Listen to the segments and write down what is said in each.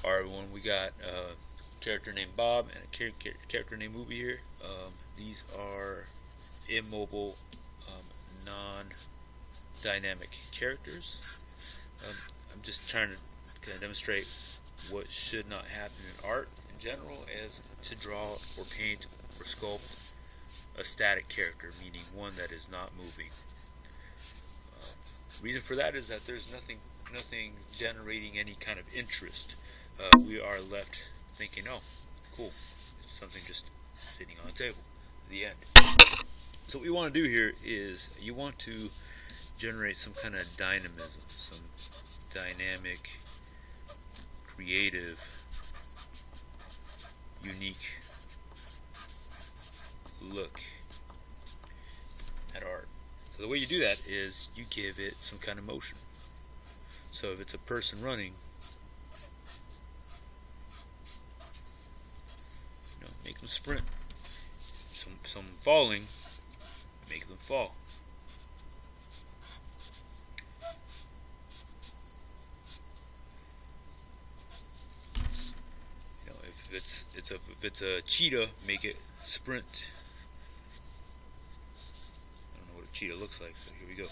Alright, everyone, we got a character named Bob and a character named Movie here. These are immobile, non-dynamic characters. I'm just trying to kind of demonstrate what should not happen in art in general, as to draw or paint or sculpt a static character, meaning one that is not moving. Reason for that is that there's nothing generating any kind of interest. We are left thinking, oh, cool, it's something just sitting on a table. The end. So what you want to do here is you want to generate some kind of dynamism, some dynamic, creative, unique look at art. So the way you do that is you give it some kind of motion. So if it's a person running, make them sprint. Some falling, make them fall. If it's a cheetah, make it sprint. I don't know what a cheetah looks like, so here we go.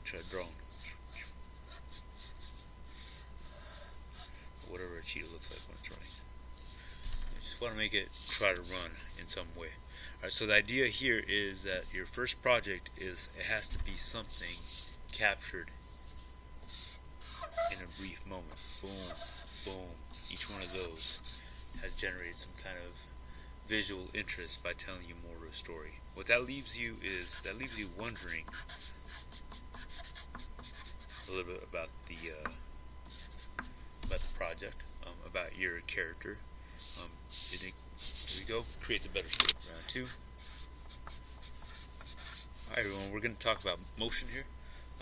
Try drawing. Whatever a cheetah looks like when it's running. I just want to make it try to run in some way. Alright, so the idea here is that your first project it has to be something captured in a brief moment. Boom, boom. Each one of those has generated some kind of visual interest by telling you more of a story. What that leaves you wondering a little bit about the project, about your character. Here we go. Creates a better story. Round 2. Alright, everyone, we're going to talk about motion here.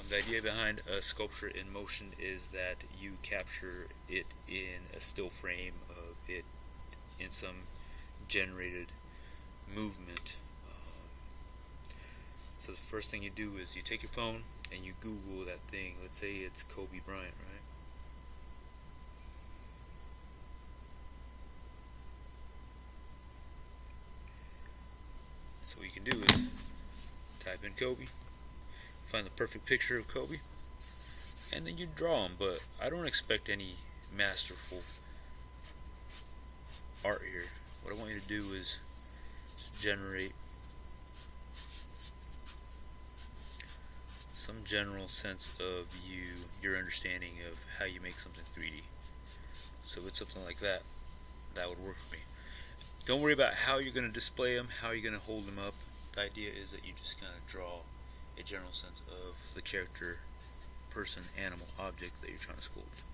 The idea behind a sculpture in motion is that you capture it in a still frame of it in some generated movement. So the first thing you do is you take your phone and you Google that thing. Let's say it's Kobe Bryant, right? So what you can do is type in Kobe, find the perfect picture of Kobe, and then you draw him. But I don't expect any masterful art here. What I want you to do is just generate some general sense of your understanding of how you make something 3D. So if it's something like that, that would work for me. Don't worry about how you're going to display them, how you're going to hold them up. The idea is that you just kind of draw a general sense of the character, person, animal, object that you're trying to sculpt.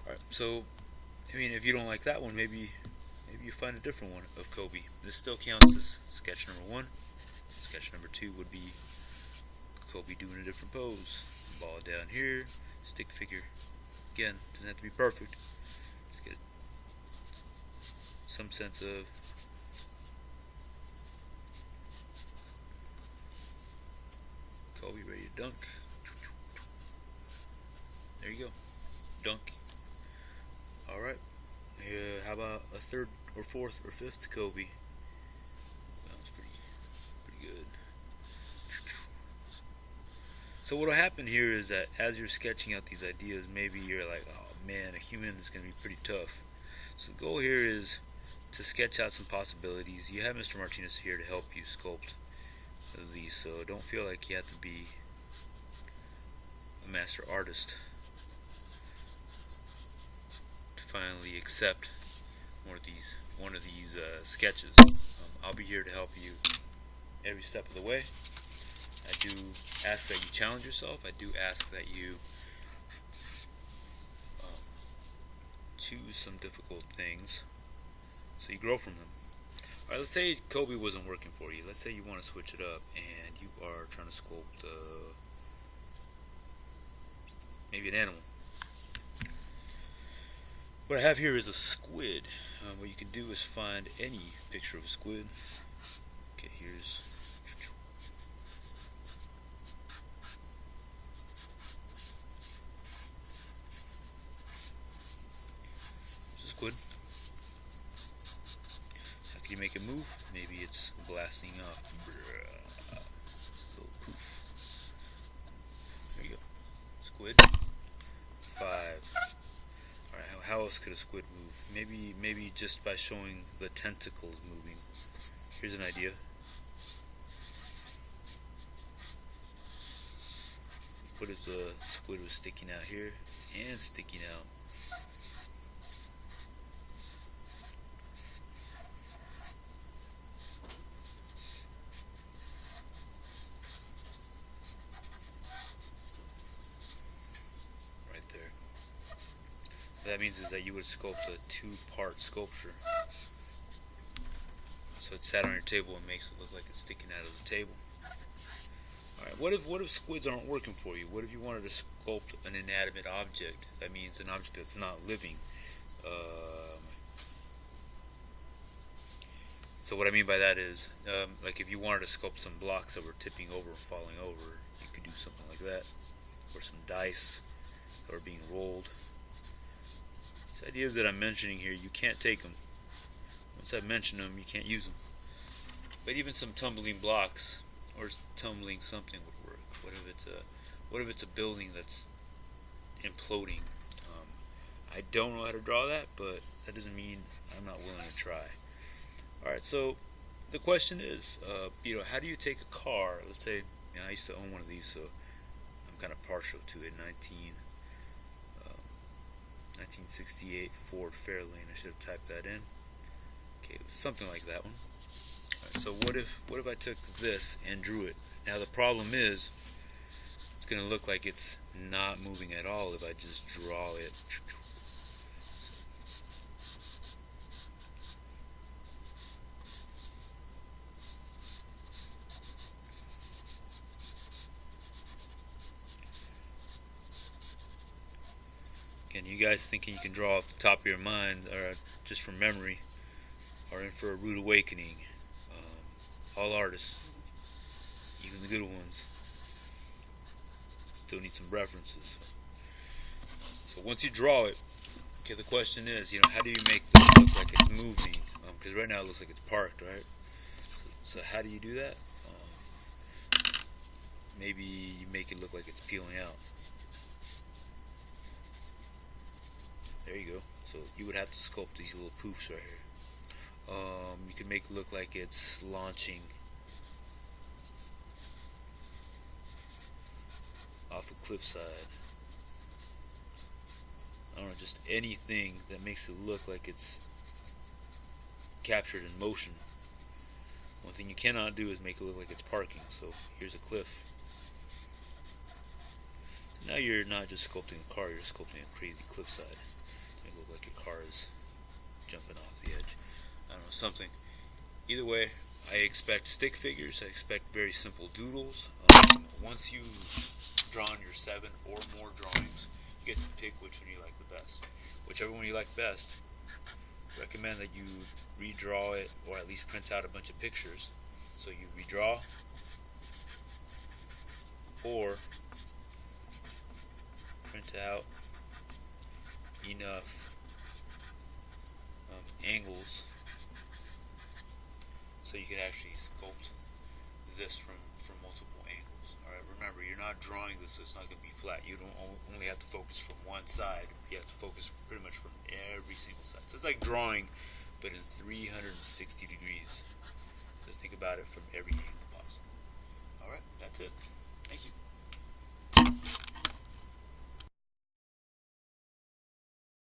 Alright, so I mean, if you don't like that one, maybe you find a different one of Kobe. This still counts as sketch number 1. Sketch number 2 would be Kobe doing a different pose. Ball down here, stick figure. Again, doesn't have to be perfect. Just get some sense of Kobe ready to dunk. There you go. Dunk. Alright. How about a third or fourth or fifth Kobe? That was pretty good. So what'll happen here is that as you're sketching out these ideas, maybe you're like, oh man, a human is going to be pretty tough. So the goal here is to sketch out some possibilities. You have Mr. Martinez here to help you sculpt these, so don't feel like you have to be a master artist to finally accept one of these sketches. I'll be here to help you every step of the way. I do ask that you challenge yourself. I do ask that you choose some difficult things so you grow from them. Alright, let's say Kobe wasn't working for you. Let's say you want to switch it up and you are trying to sculpt maybe an animal. What I have here is a squid. What you can do is find any picture of a squid. Okay, here's you make it move? Maybe it's blasting off. Little poof. There you go. Squid. 5. Alright, how else could a squid move? Maybe just by showing the tentacles moving. Here's an idea. What if the squid was sticking out here and sticking out? Right there. What that means is that you would sculpt a 2-part sculpture. So it's sat on your table and makes it look like it's sticking out of the table. Alright, what if squids aren't working for you? What if you wanted to sculpt an inanimate object? That means an object that's not living. So what I mean by that is, like if you wanted to sculpt some blocks that were tipping over and falling over, you could do something like that. Or some dice that were being rolled. These ideas that I'm mentioning here, you can't take them. Once I mention them, you can't use them. But even some tumbling blocks or tumbling something would work. What if it's a building that's imploding? I don't know how to draw that, but that doesn't mean I'm not willing to try. All right, so the question is, how do you take a car? Let's say, I used to own one of these, so I'm kind of partial to it. 1968 Ford Fairlane. I should have typed that in. Okay, it was something like that one. Alright, so what if I took this and drew it? Now the problem is, it's going to look like it's not moving at all if I just draw it. Again, you guys thinking you can draw off the top of your mind or just from memory are in for a rude awakening. All artists, even the good ones, still need some references. So once you draw it, okay, the question is, how do you make this look like it's moving? Because right now it looks like it's parked, right? So how do you do that? Maybe you make it look like it's peeling out. There you go. So you would have to sculpt these little poofs right here. You can make it look like it's launching off a cliffside. I don't know, just anything that makes it look like it's captured in motion. One thing you cannot do is make it look like it's parking. So here's a cliff. So now you're not just sculpting a car, you're sculpting a crazy cliffside. Make it look like your car is jumping off the edge. I don't know, something. Either way, I expect stick figures. I expect very simple doodles. Once you've drawn your 7 or more drawings, you get to pick which one you like the best. Whichever one you like best, recommend that you redraw it or at least print out a bunch of pictures. So you redraw or print out enough angles so you can actually sculpt this from multiple angles. Alright, remember, you're not drawing this, so it's not going to be flat. You don't only have to focus from one side, you have to focus pretty much from every single side. So it's like drawing, but in 360 degrees. So think about it from every angle.